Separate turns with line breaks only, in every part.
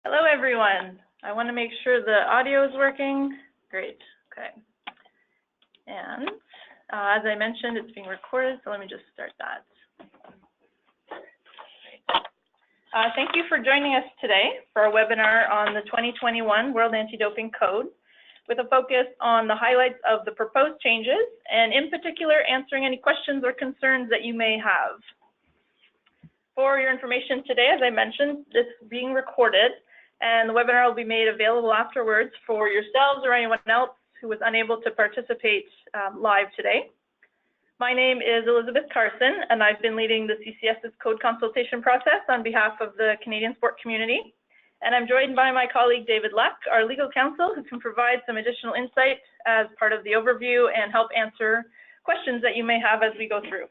Hello, everyone. I want to make sure the audio is working. Great. Okay. And as I mentioned, it's being recorded, so let me just start that. Thank you for joining us today for our webinar on the 2021 World Anti-Doping Code, with a focus on the highlights of the proposed changes, and in particular, answering any questions or concerns that you may have. For your information today, as I mentioned, this is being recorded, and the webinar will be made available afterwards for yourselves or anyone else who was unable to participate live today. My name is Elizabeth Carson, and I've been leading the CCES's code consultation process on behalf of the Canadian sport community. And I'm joined by my colleague, David Luck, our legal counsel, who can provide some additional insight as part of the overview and help answer questions that you may have as we go through.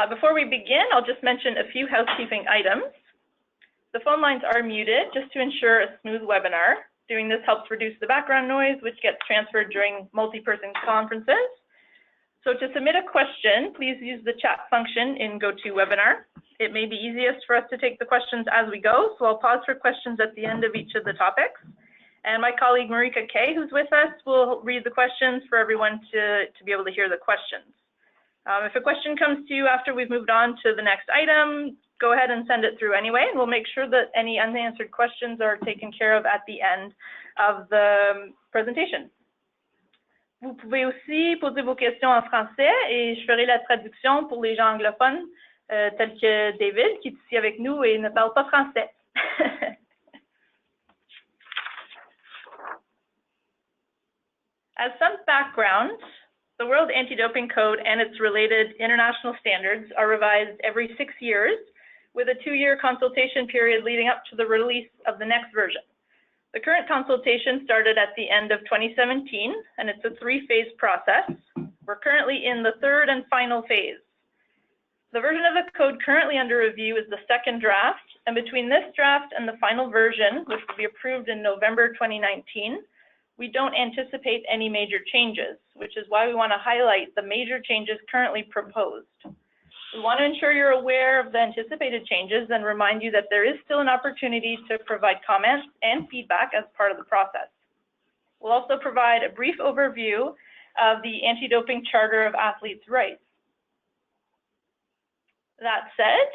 Before we begin, I'll just mention a few housekeeping items. The phone lines are muted just to ensure a smooth webinar. Doing this helps reduce the background noise, which gets transferred during multi-person conferences. So to submit a question, please use the chat function in GoToWebinar. It may be easiest for us to take the questions as we go, so I'll pause for questions at the end of each of the topics. And my colleague Marika Kay, who's with us, will read the questions for everyone to be able to hear the questions. If a question comes to you after we've moved on to the next item, go ahead and send it through anyway, and we'll make sure that any unanswered questions are taken care of at the end of the presentation. Vous pouvez aussi poser vos questions en français et je ferai la traduction pour les gens anglophones, tels que David, qui est ici avec nous et ne parle pas français. As some background, the World Anti-Doping Code and its related international standards are revised every 6 years, with a 2-year consultation period leading up to the release of the next version. The current consultation started at the end of 2017, and it's a 3-phase process. We're currently in the 3rd and final phase. The version of the code currently under review is the 2nd draft, and between this draft and the final version, which will be approved in November 2019, we don't anticipate any major changes, which is why we want to highlight the major changes currently proposed. We want to ensure you're aware of the anticipated changes and remind you that there is still an opportunity to provide comments and feedback as part of the process. We'll also provide a brief overview of the Anti-Doping Charter of Athletes' Rights. That said,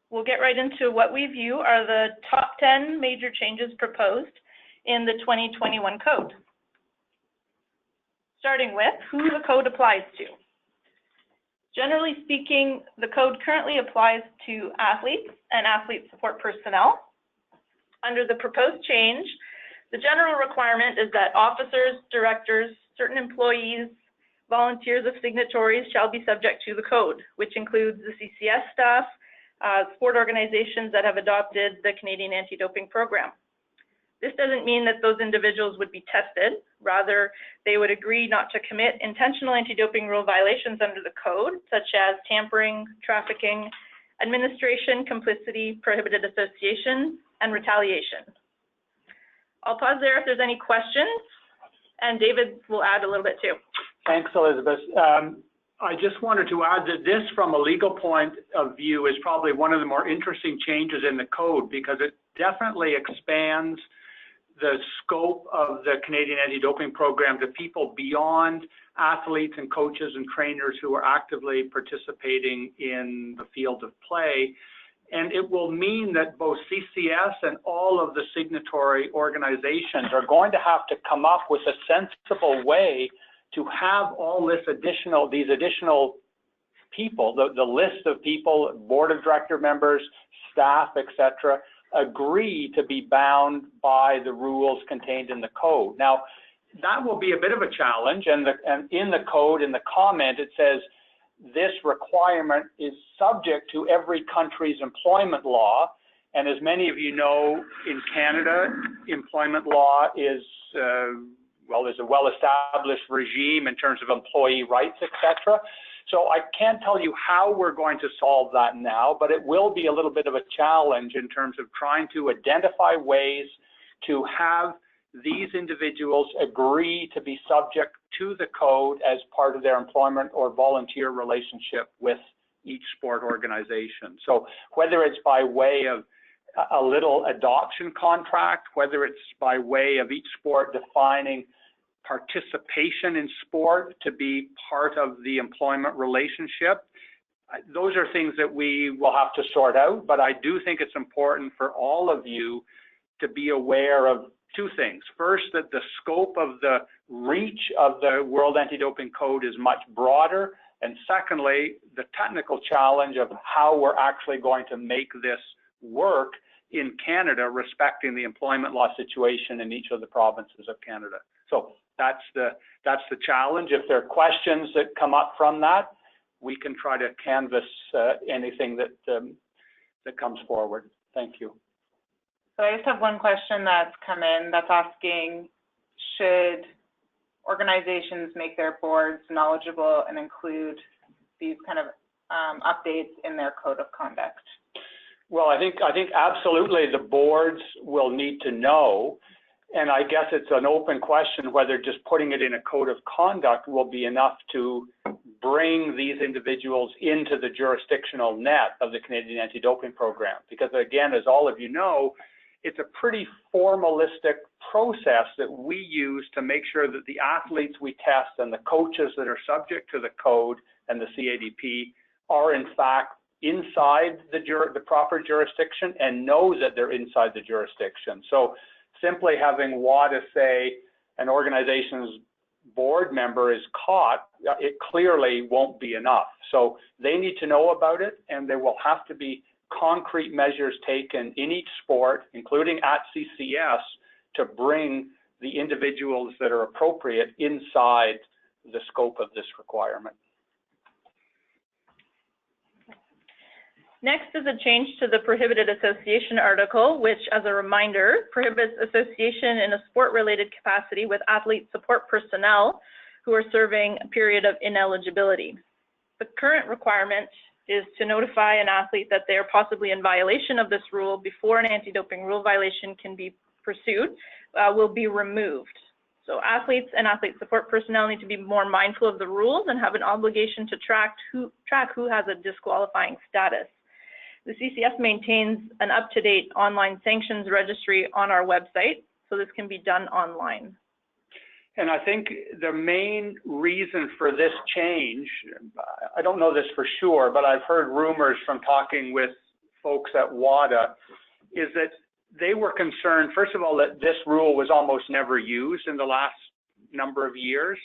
we'll get right into what we view are the top 10 major changes proposed in the 2021 code. Starting with who the code applies to. Generally speaking, the code currently applies to athletes and athlete support personnel. Under the proposed change, the general requirement is that officers, directors, certain employees, volunteers of signatories shall be subject to the code, which includes the CCES staff, sport organizations that have adopted the Canadian Anti-Doping Program. This doesn't mean that those individuals would be tested. Rather, they would agree not to commit intentional anti-doping rule violations under the code, such as tampering, trafficking, administration, complicity, prohibited association, and retaliation. I'll pause there if there's any questions, and David will add a little bit too.
Thanks, Elizabeth. I just wanted to add that this, from a legal point of view, is probably one of the more interesting changes in the code, because it definitely expands the scope of the Canadian Anti-Doping Program to people beyond athletes and coaches and trainers who are actively participating in the field of play. And it will mean that both CCS and all of the signatory organizations are going to have to come up with a sensible way to have all these additional people, the list of people, board of director members, staff, etc., agree to be bound by the rules contained in the code. Now, that will be a bit of a challenge, and in the code, in the comment, it says this requirement is subject to every country's employment law. And as many of you know, in Canada, employment law is, well, there's a well-established regime in terms of employee rights, etc. So I can't tell you how we're going to solve that now, but it will be a little bit of a challenge in terms of trying to identify ways to have these individuals agree to be subject to the code as part of their employment or volunteer relationship with each sport organization. So whether it's by way of a little adoption contract, whether it's by way of each sport defining participation in sport to be part of the employment relationship, those are things that we will have to sort out. But I do think it's important for all of you to be aware of two things. First, that the scope of the reach of the World Anti-Doping Code is much broader. And secondly, the technical challenge of how we're actually going to make this work in Canada, respecting the employment law situation in each of the provinces of Canada. So that's the challenge. If there are questions that come up from that, we can try to canvass anything that comes forward. Thank you.
So I just have one question that's come in that's asking, should organizations make their boards knowledgeable and include these kind of updates in their code of conduct?
Well, I think absolutely the boards will need to know, and I guess it's an open question whether just putting it in a code of conduct will be enough to bring these individuals into the jurisdictional net of the Canadian Anti-Doping Program. Because again, as all of you know, it's a pretty formalistic process that we use to make sure that the athletes we test and the coaches that are subject to the code and the CADP are in fact inside the proper jurisdiction and know that they're inside the jurisdiction. So simply having WADA say an organization's board member is caught, it clearly won't be enough. So they need to know about it, and there will have to be concrete measures taken in each sport, including at CCES, to bring the individuals that are appropriate inside the scope of this requirement.
Next is a change to the prohibited association article, which, as a reminder, prohibits association in a sport-related capacity with athlete support personnel who are serving a period of ineligibility. The current requirement is to notify an athlete that they are possibly in violation of this rule before an anti-doping rule violation can be pursued, will be removed. So athletes and athlete support personnel need to be more mindful of the rules and have an obligation to track who has a disqualifying status. The CCS maintains an up-to-date online sanctions registry on our website, so this can be done online.
And I think the main reason for this change, I don't know this for sure, but I've heard rumors from talking with folks at WADA, is that they were concerned, first of all, that this rule was almost never used in the last number of years,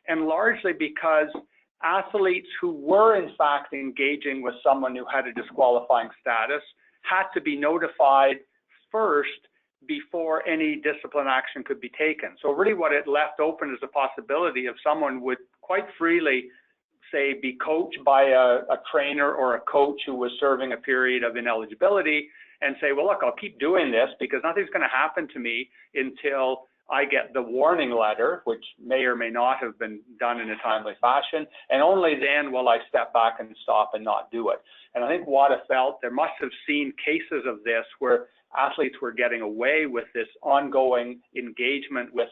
and largely because athletes who were in fact engaging with someone who had a disqualifying status had to be notified first before any discipline action could be taken. So really what it left open is the possibility of someone would quite freely, say, be coached by a trainer or a coach who was serving a period of ineligibility and say, well, look, I'll keep doing this because nothing's going to happen to me until I get the warning letter, which may or may not have been done in a timely fashion, and only then will I step back and stop and not do it. And I think WADA felt there must have seen cases of this where athletes were getting away with this ongoing engagement with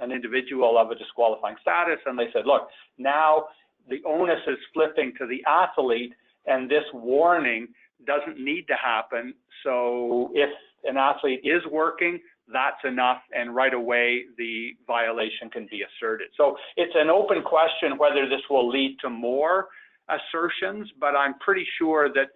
an individual of a disqualifying status, and they said, look, now the onus is flipping to the athlete, and this warning doesn't need to happen. So if an athlete is working, that's enough, and right away the violation can be asserted. So it's an open question whether this will lead to more assertions, but I'm pretty sure that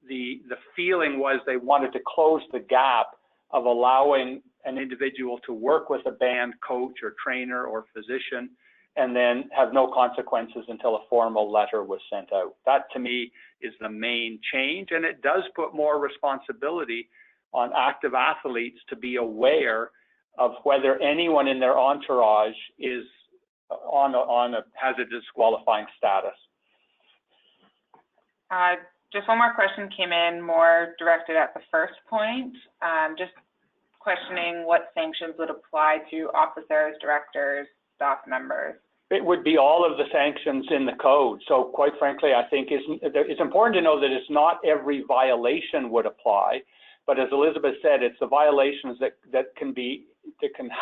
the feeling was they wanted to close the gap of allowing an individual to work with a band coach or trainer or physician and then have no consequences until a formal letter was sent out. That to me is the main change, and it does put more responsibility on active athletes to be aware of whether anyone in their entourage is has a disqualifying status.
Just one more question came in, more directed at the first point, just questioning what sanctions would apply to officers, directors, staff members.
It would be all of the sanctions in the code. So quite frankly, I think it's important to know that it's not every violation would apply, but as Elizabeth said, it's the violations that can be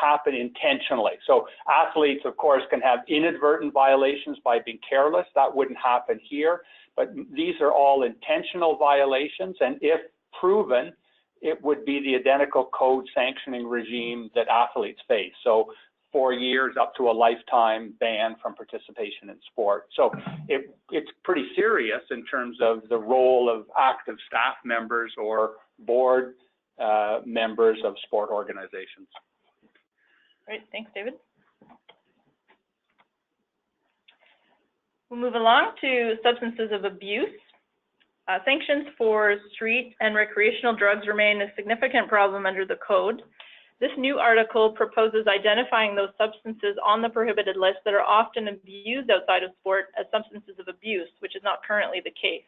happen intentionally. So athletes, of course, can have inadvertent violations by being careless. That wouldn't happen here, but these are all intentional violations, and if proven, it would be the identical code sanctioning regime that athletes face. So 4 years up to a lifetime ban from participation in sport. So it's pretty serious in terms of the role of active staff members or board members of sport organizations.
Great, thanks, David. We'll move along to substances of abuse. Sanctions for street and recreational drugs remain a significant problem under the code. This new article proposes identifying those substances on the prohibited list that are often abused outside of sport as substances of abuse, which is not currently the case.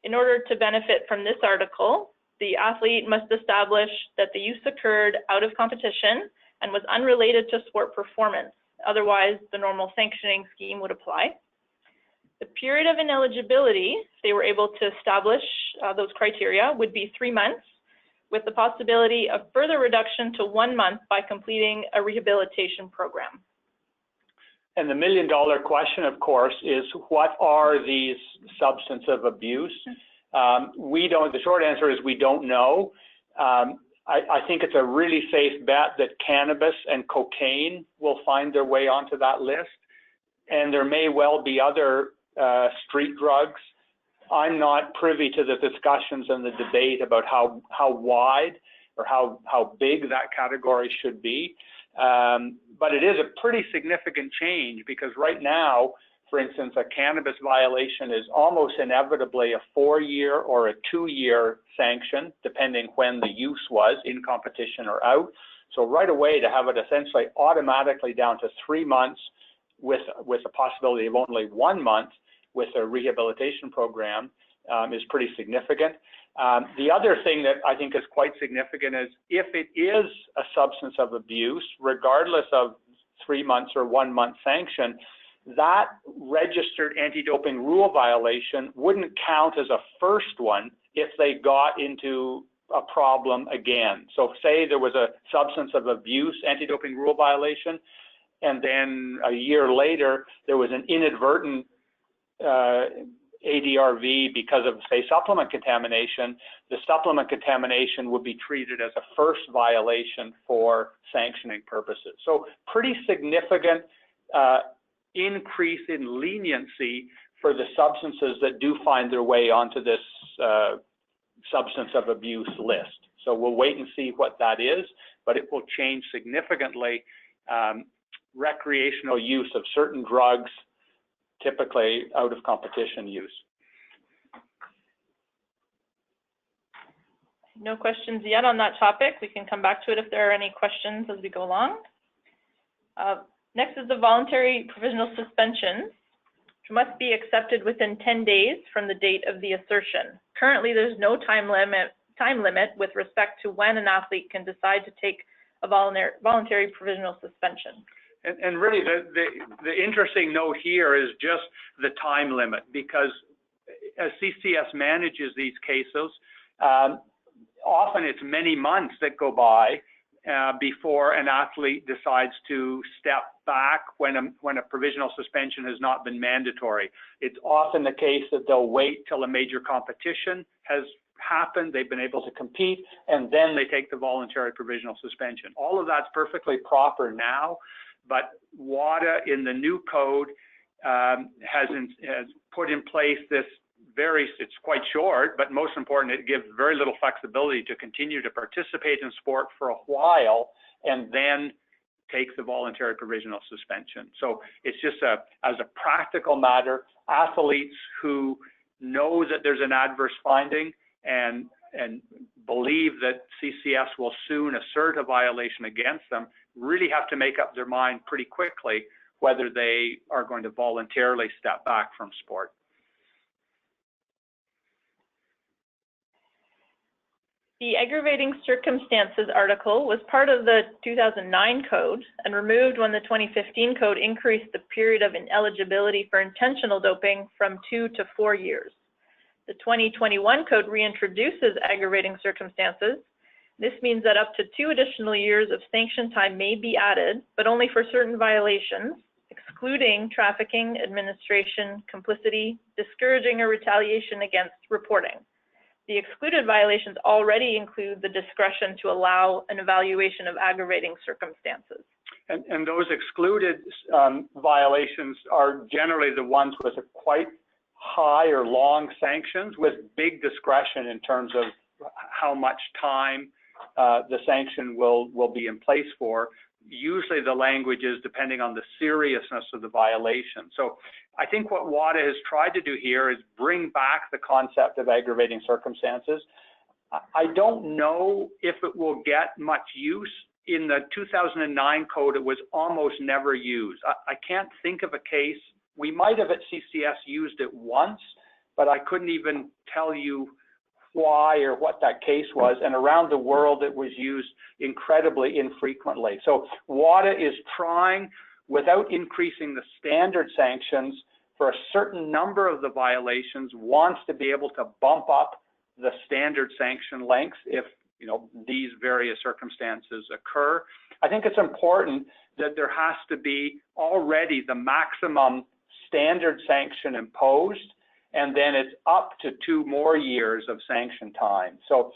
In order to benefit from this article, the athlete must establish that the use occurred out of competition and was unrelated to sport performance. Otherwise, the normal sanctioning scheme would apply. The period of ineligibility, if they were able to establish those criteria, would be 3 months, with the possibility of further reduction to 1 month by completing a rehabilitation program.
And the million-dollar question, of course, is what are these substances of abuse? The short answer is we don't know. I think it's a really safe bet that cannabis and cocaine will find their way onto that list. And there may well be other street drugs. I'm not privy to the discussions and the debate about how wide or how big that category should be. But it is a pretty significant change because right now, for instance, a cannabis violation is almost inevitably a 4-year or a 2-year sanction, depending when the use was, in competition or out. So right away to have it essentially automatically down to 3 months with a possibility of only 1 month with a rehabilitation program is pretty significant. The other thing that I think is quite significant is if it is a substance of abuse, regardless of 3 months or 1 month sanction, that registered anti-doping rule violation wouldn't count as a first one if they got into a problem again. So say there was a substance of abuse anti-doping rule violation, and then a year later there was an inadvertent ADRV because of, say, supplement contamination, the supplement contamination would be treated as a first violation for sanctioning purposes. So pretty significant increase in leniency for the substances that do find their way onto this substance of abuse list. So we'll wait and see what that is, but it will change significantly recreational use of certain drugs, typically out of competition use.
No questions yet on that topic. We can come back to it if there are any questions as we go along. Next is the voluntary provisional suspension, which must be accepted within 10 days from the date of the assertion. Currently, there's no time limit with respect to when an athlete can decide to take a voluntary provisional suspension.
And really, the interesting note here is just the time limit, because as CCES manages these cases, often it's many months that go by before an athlete decides to step back when a provisional suspension has not been mandatory. It's often the case that they'll wait till a major competition has happened, they've been able to compete, and then they take the voluntary provisional suspension. All of that's perfectly proper now. But WADA in the new code has put in place this it's quite short, but most important, it gives very little flexibility to continue to participate in sport for a while and then take the voluntary provisional suspension. So it's just as a practical matter, athletes who know that there's an adverse finding and believe that CCES will soon assert a violation against them really have to make up their mind pretty quickly whether they are going to voluntarily step back from sport.
The aggravating circumstances article was part of the 2009 code and removed when the 2015 code increased the period of ineligibility for intentional doping from 2 to 4 years. The 2021 code reintroduces aggravating circumstances This means that up to 2 additional years of sanction time may be added, but only for certain violations, excluding trafficking, administration, complicity, discouraging or retaliation against reporting. The excluded violations already include the discretion to allow an evaluation of aggravating circumstances.
And those excluded violations are generally the ones with a quite high or long sanctions with big discretion in terms of how much time the sanction will be in place for. Usually the language is depending on the seriousness of the violation. So I think what WADA has tried to do here is bring back the concept of aggravating circumstances. I don't know if it will get much use. In the 2009 code, it was almost never used. I can't think of a case. We might have at CCES used it once, but I couldn't even tell you why or what that case was. And around the world, it was used incredibly infrequently. So WADA is trying, without increasing the standard sanctions for a certain number of the violations, wants to be able to bump up the standard sanction lengths if these various circumstances occur. I think it's important that there has to be already the maximum standard sanction imposed, and then it's up to 2 more years of sanction time. So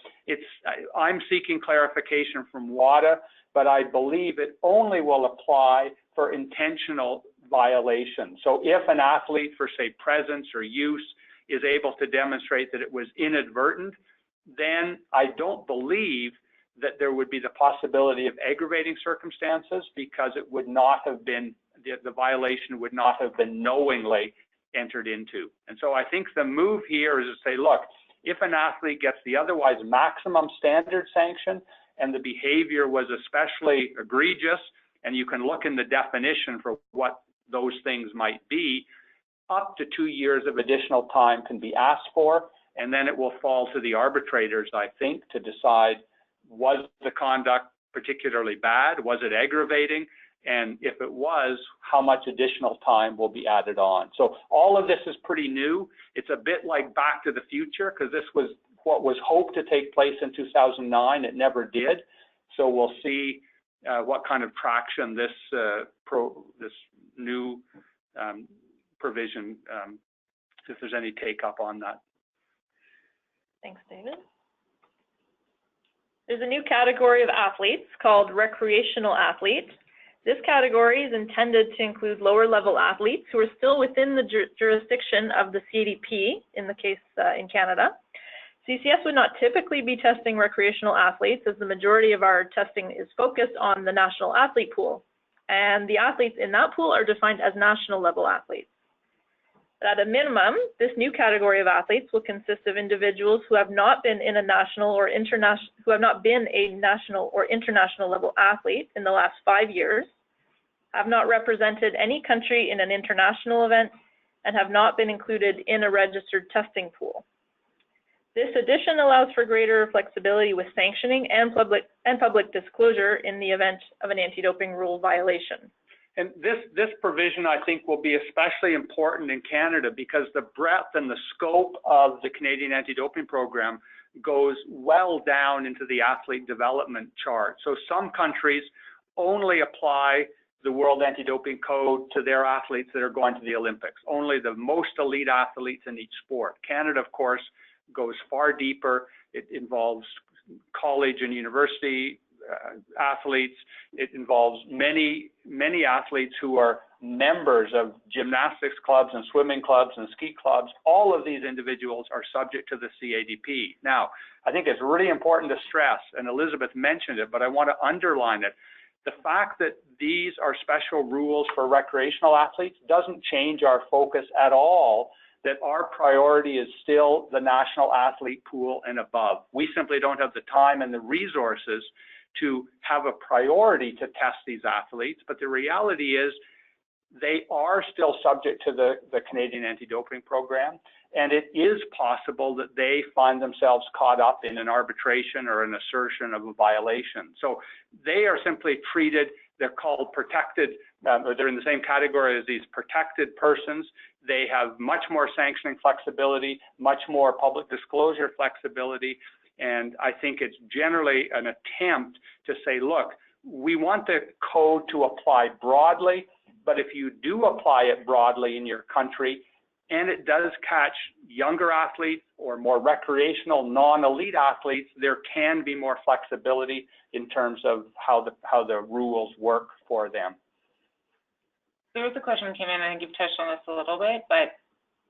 I'm seeking clarification from WADA, but I believe it only will apply for intentional violations. So if an athlete, for say presence or use, is able to demonstrate that it was inadvertent, then I don't believe that there would be the possibility of aggravating circumstances, because it would not have been, the violation would not have been knowingly entered into. And so I think the move here is to say, look, if an athlete gets the otherwise maximum standard sanction and the behavior was especially egregious, and you can look in the definition for what those things might be, up to 2 years of additional time can be asked for. And then it will fall to the arbitrators, I think, to decide, was the conduct particularly bad? Was it aggravating? And if it was, how much additional time will be added on? So all of this is pretty new. It's a bit like Back to the Future, because this was what was hoped to take place in 2009. It never did. So we'll see what kind of traction this new provision, if there's any take up on that.
Thanks, David. There's a new category of athletes called recreational athletes. This category is intended to include lower level athletes who are still within the jurisdiction of the CADP, in the case in Canada. CCS would not typically be testing recreational athletes, as the majority of our testing is focused on the national athlete pool. And the athletes in that pool are defined as national level athletes. At a minimum, this new category of athletes will consist of individuals who have not been a national or international level athlete in the last 5 years, have not represented any country in an international event, and have not been included in a registered testing pool. This addition allows for greater flexibility with sanctioning and public disclosure in the event of an anti-doping rule violation.
And this provision, I think, will be especially important in Canada, because the breadth and the scope of the Canadian anti-doping program goes well down into the athlete development chart. So some countries only apply the World Anti-Doping Code to their athletes that are going to the Olympics, only the most elite athletes in each sport. Canada, of course, goes far deeper. It involves college and university athletes. It involves many athletes who are members of gymnastics clubs and swimming clubs and ski clubs. All of these individuals are subject to the CADP. Now, I think it's really important to stress, and Elizabeth mentioned it, but I want to underline it. The fact that these are special rules for recreational athletes doesn't change our focus at all, that our priority is still the national athlete pool and above. We simply don't have the time and the resources to have a priority to test these athletes, but the reality is they are still subject to the Canadian anti-doping program, and it is possible that they find themselves caught up in an arbitration or an assertion of a violation. So they are simply treated, they're called protected, or they're in the same category as these protected persons. They have much more sanctioning flexibility, much more public disclosure flexibility. And I think it's generally an attempt to say, look, we want the code to apply broadly, but if you do apply it broadly in your country, and it does catch younger athletes or more recreational, non-elite athletes, there can be more flexibility in terms of how the rules work for them.
There was a question that came in, I think you've touched on this a little bit, but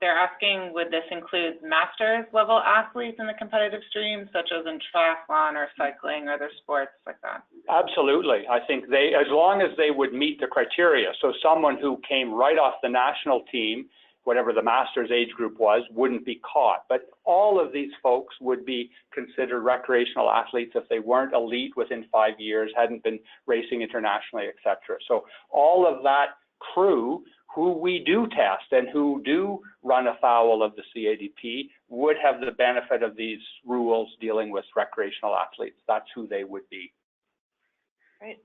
they're asking, would this include masters level athletes in the competitive stream, such as in triathlon or cycling or other sports like that?
Absolutely. I think as long as they would meet the criteria. So someone who came right off the national team, whatever the masters age group was, wouldn't be caught. But all of these folks would be considered recreational athletes if they weren't elite within 5 years, hadn't been racing internationally, et cetera. So all of that crew who we do test and who do run afoul of the CADP would have the benefit of these rules dealing with recreational athletes. That's who they would be.
Right.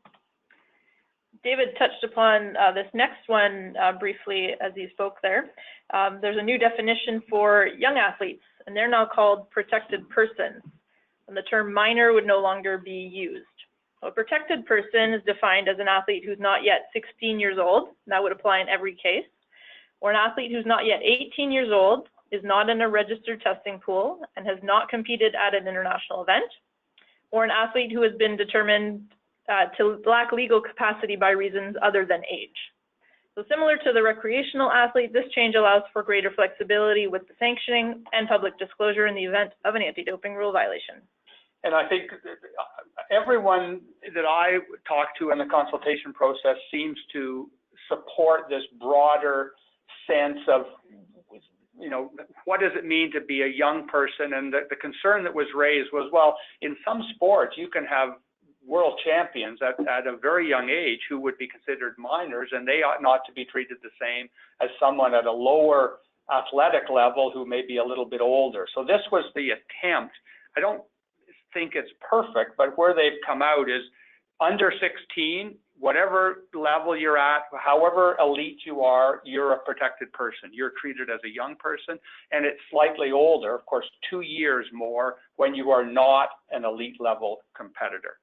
David touched upon this next one briefly as he spoke there. There's a new definition for young athletes, and they're now called protected persons, and the term minor would no longer be used. So a protected person is defined as an athlete who's not yet 16 years old, and that would apply in every case, or an athlete who's not yet 18 years old, is not in a registered testing pool, and has not competed at an international event, or an athlete who has been determined to lack legal capacity by reasons other than age. So similar to the recreational athlete, this change allows for greater flexibility with the sanctioning and public disclosure in the event of an anti-doping rule violation.
And I think everyone that I talk to in the consultation process seems to support this broader sense of, you know, what does it mean to be a young person? And the concern that was raised was, well, in some sports, you can have world champions at a very young age who would be considered minors, and they ought not to be treated the same as someone at a lower athletic level who may be a little bit older. So this was the attempt. I don't think it's perfect, but where they've come out is under 16, whatever level you're at, however elite you are, you're a protected person. You're treated as a young person, and it's slightly older, of course, 2 years more when you are not an elite level competitor.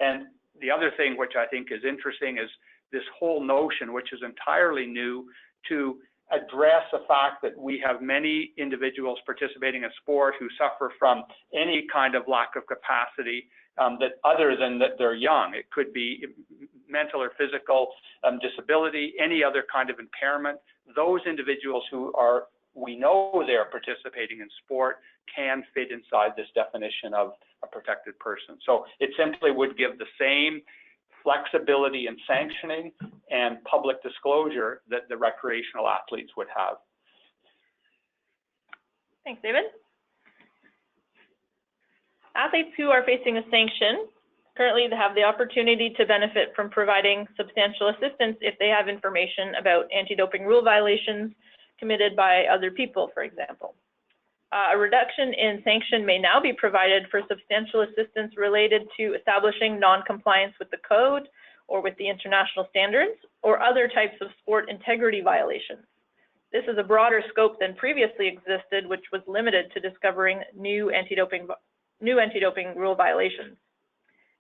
And the other thing which I think is interesting is this whole notion, which is entirely new, to address the fact that we have many individuals participating in sport who suffer from any kind of lack of capacity that other than that they're young. It could be mental or physical disability, any other kind of impairment. Those individuals who are, we know they're participating in sport, can fit inside this definition of a protected person. So it simply would give the same flexibility in sanctioning and public disclosure that the recreational athletes would have.
Thanks, David. Athletes who are facing a sanction currently have the opportunity to benefit from providing substantial assistance if they have information about anti-doping rule violations committed by other people, for example. A reduction in sanction may now be provided for substantial assistance related to establishing non-compliance with the code or with the international standards or other types of sport integrity violations. This is a broader scope than previously existed, which was limited to discovering new anti-doping rule violations.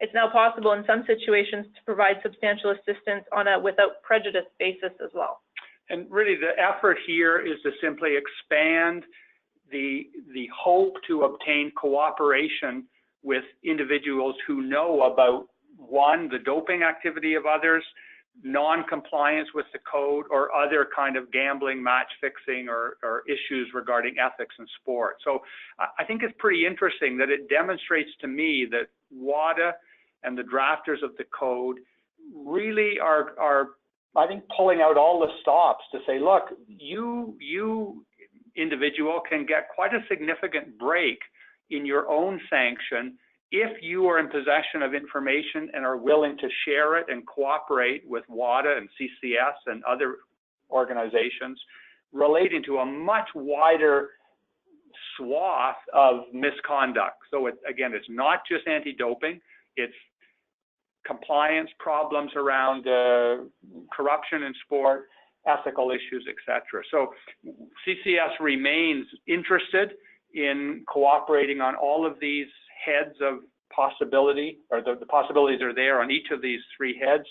It's now possible in some situations to provide substantial assistance on a without prejudice basis as well.
And really the effort here is to simply expand the hope to obtain cooperation with individuals who know about, one, the doping activity of others, non-compliance with the code, or other kind of gambling, match fixing, or issues regarding ethics in sport. So I think it's pretty interesting that it demonstrates to me that WADA and the drafters of the code really are I think, pulling out all the stops to say, look, you individual can get quite a significant break in your own sanction if you are in possession of information and are willing to share it and cooperate with WADA and CCES and other organizations relating to a much wider swath of misconduct. So again, it's not just anti-doping, it's compliance problems around corruption in sport, ethical issues, etc. So CCES remains interested in cooperating on all of these heads of possibility, or the possibilities are there on each of these three heads,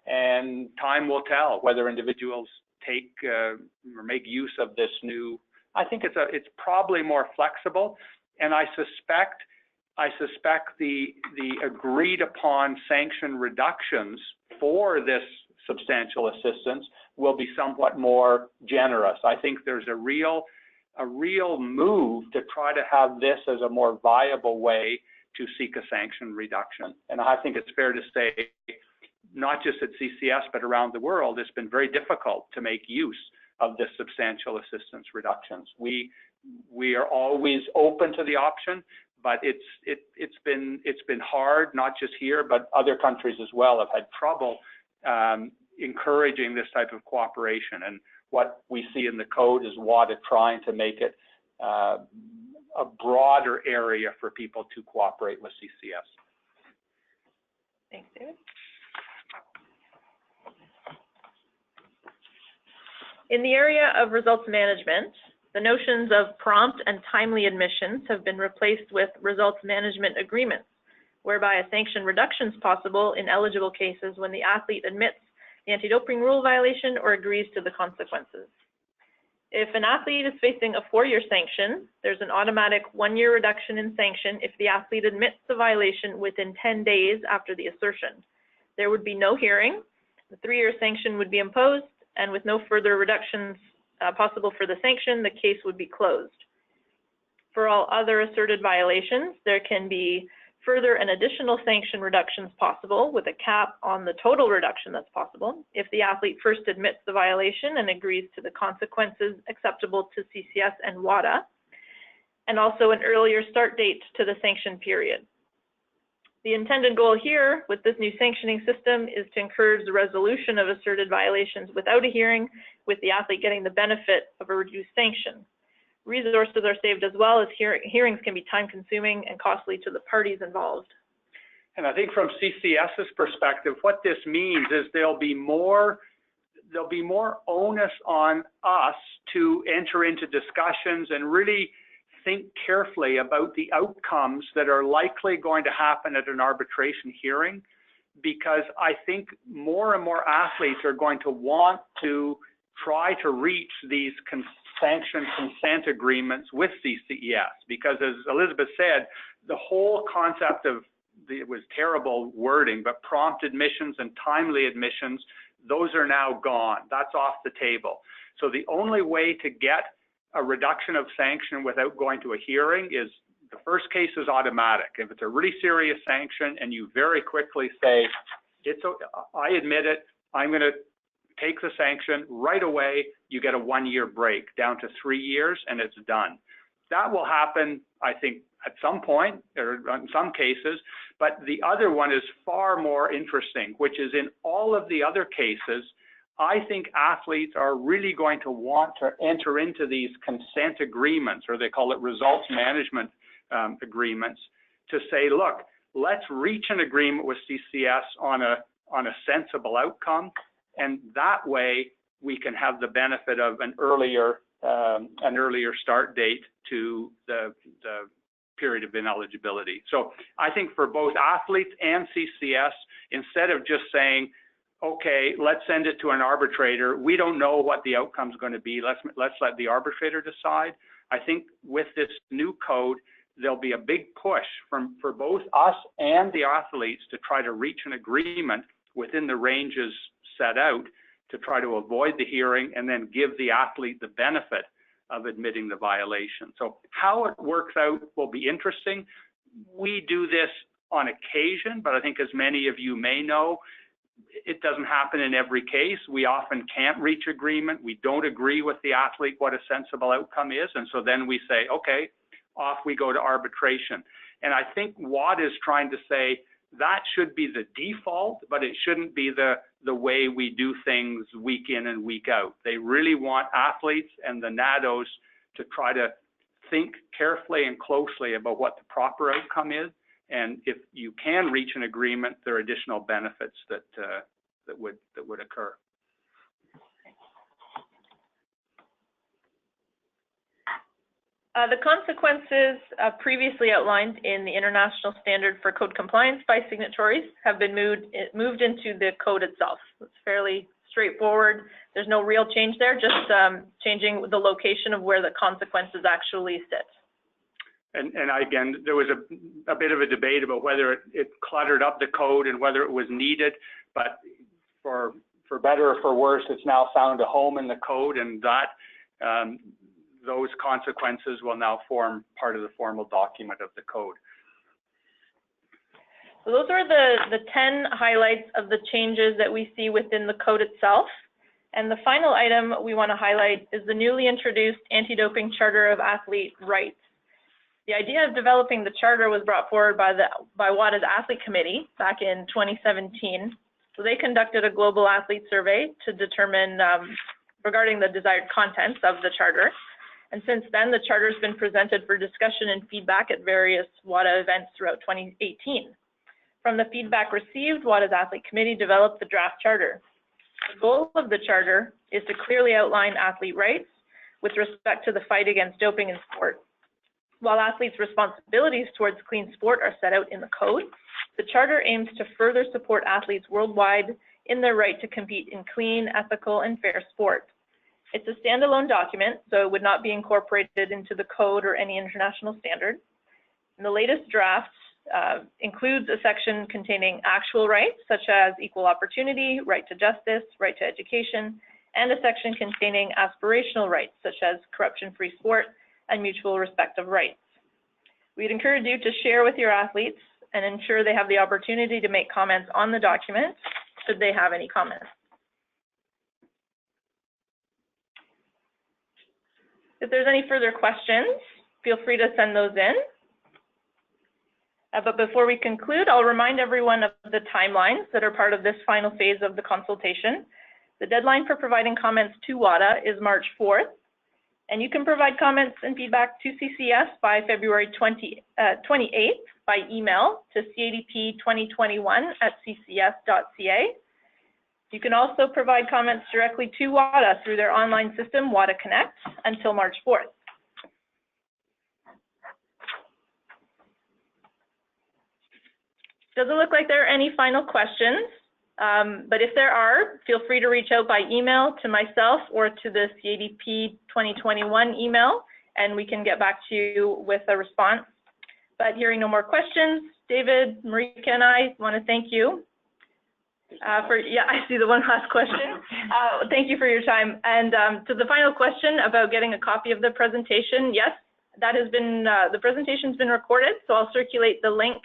and time will tell whether individuals take or make use of this new. I think it's probably more flexible, and I suspect the agreed upon sanction reductions for this substantial assistance will be somewhat more generous. I think there's a real move to try to have this as a more viable way to seek a sanction reduction. And I think it's fair to say, not just at CCS, but around the world, it's been very difficult to make use of this substantial assistance reductions. We are always open to the option, but it's been hard, not just here, but other countries as well have had trouble encouraging this type of cooperation. And what we see in the code is WADA trying to make it a broader area for people to cooperate with CCS.
Thanks, David. In the area of results management, the notions of prompt and timely admissions have been replaced with results management agreements, whereby a sanction reduction is possible in eligible cases when the athlete admits the anti-doping rule violation or agrees to the consequences. If an athlete is facing a 4-year sanction, there's an automatic 1-year reduction in sanction if the athlete admits the violation within 10 days after the assertion. There would be no hearing, the 3-year sanction would be imposed, and with no further reductions possible for the sanction, the case would be closed. For all other asserted violations, there can be further and additional sanction reductions possible with a cap on the total reduction that's possible if the athlete first admits the violation and agrees to the consequences acceptable to CCS and WADA, and also an earlier start date to the sanction period. The intended goal here with this new sanctioning system is to encourage the resolution of asserted violations without a hearing, with the athlete getting the benefit of a reduced sanction. Resources are saved as well, as hearings can be time-consuming and costly to the parties involved.
And I think from CCS's perspective, what this means is there'll be more onus on us to enter into discussions and really think carefully about the outcomes that are likely going to happen at an arbitration hearing, because I think more and more athletes are going to want to try to reach these sanction consent agreements with CCES, because as Elizabeth said, the whole concept of it was terrible wording, but prompt admissions and timely admissions, those are now gone. That's off the table. So the only way to get a reduction of sanction without going to a hearing is the first case is automatic. If it's a really serious sanction and you very quickly say, I admit it, I'm going to take the sanction right away, you get a 1-year break down to 3 years and it's done. That will happen, I think, at some point or in some cases, but the other one is far more interesting, which is in all of the other cases, I think athletes are really going to want to enter into these consent agreements, or they call it results management agreements, to say, look, let's reach an agreement with CCS on a sensible outcome, and that way we can have the benefit of an earlier start date to the period of ineligibility. So I think for both athletes and CCS, instead of just saying, okay, let's send it to an arbitrator, we don't know what the outcome is going to be, let's let the arbitrator decide. I think with this new code, there'll be a big push for both us and the athletes to try to reach an agreement within the ranges set out to try to avoid the hearing and then give the athlete the benefit of admitting the violation. So how it works out will be interesting. We do this on occasion, but I think as many of you may know, it doesn't happen in every case. We often can't reach agreement. We don't agree with the athlete what a sensible outcome is. And so then we say, okay, off we go to arbitration. And I think WAD is trying to say that should be the default, but it shouldn't be the way we do things week in and week out. They really want athletes and the NADOs to try to think carefully and closely about what the proper outcome is. And if you can reach an agreement, there are additional benefits that would occur.
The consequences previously outlined in the International Standard for Code Compliance by signatories have been moved into the code itself. It's fairly straightforward. There's no real change there, just changing the location of where the consequences actually sit.
And again, there was a bit of a debate about whether it cluttered up the code and whether it was needed, but for better or for worse, it's now found a home in the code, and that those consequences will now form part of the formal document of the code.
So those are the 10 highlights of the changes that we see within the code itself. And the final item we want to highlight is the newly introduced Anti-Doping Charter of Athlete Rights. The idea of developing the charter was brought forward by WADA's Athlete Committee back in 2017. So they conducted a global athlete survey to determine regarding the desired contents of the charter. And since then, the charter has been presented for discussion and feedback at various WADA events throughout 2018. From the feedback received, WADA's Athlete Committee developed the draft charter. The goal of the charter is to clearly outline athlete rights with respect to the fight against doping in sport. While athletes' responsibilities towards clean sport are set out in the code, the charter aims to further support athletes worldwide in their right to compete in clean, ethical, and fair sport. It's a standalone document, so it would not be incorporated into the code or any international standard. And the latest draft includes a section containing actual rights, such as equal opportunity, right to justice, right to education, and a section containing aspirational rights, such as corruption-free sport and mutual respect of rights. We'd encourage you to share with your athletes and ensure they have the opportunity to make comments on the document, should they have any comments. If there's any further questions, feel free to send those in. But before we conclude, I'll remind everyone of the timelines that are part of this final phase of the consultation. The deadline for providing comments to WADA is March 4th, and you can provide comments and feedback to CCES by February 28th by email to cadp2021@cces.ca. You can also provide comments directly to WADA through their online system, WADA Connect, until March 4th. Doesn't look like there are any final questions, but if there are, feel free to reach out by email to myself or to the CADP 2021 email, and we can get back to you with a response. But hearing no more questions, David, Marika, and I want to thank you. I see the one last question. Thank you for your time. And to the final question about getting a copy of the presentation, yes, that has been, the presentation's been recorded, so I'll circulate the link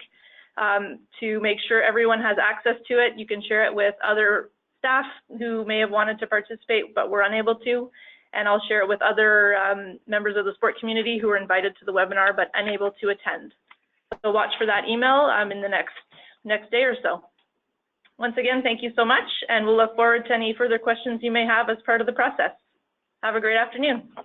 to make sure everyone has access to it. You can share it with other staff who may have wanted to participate but were unable to, and I'll share it with other members of the sport community who were invited to the webinar but unable to attend. So watch for that email in the next day or so. Once again, thank you so much, and we'll look forward to any further questions you may have as part of the process. Have a great afternoon.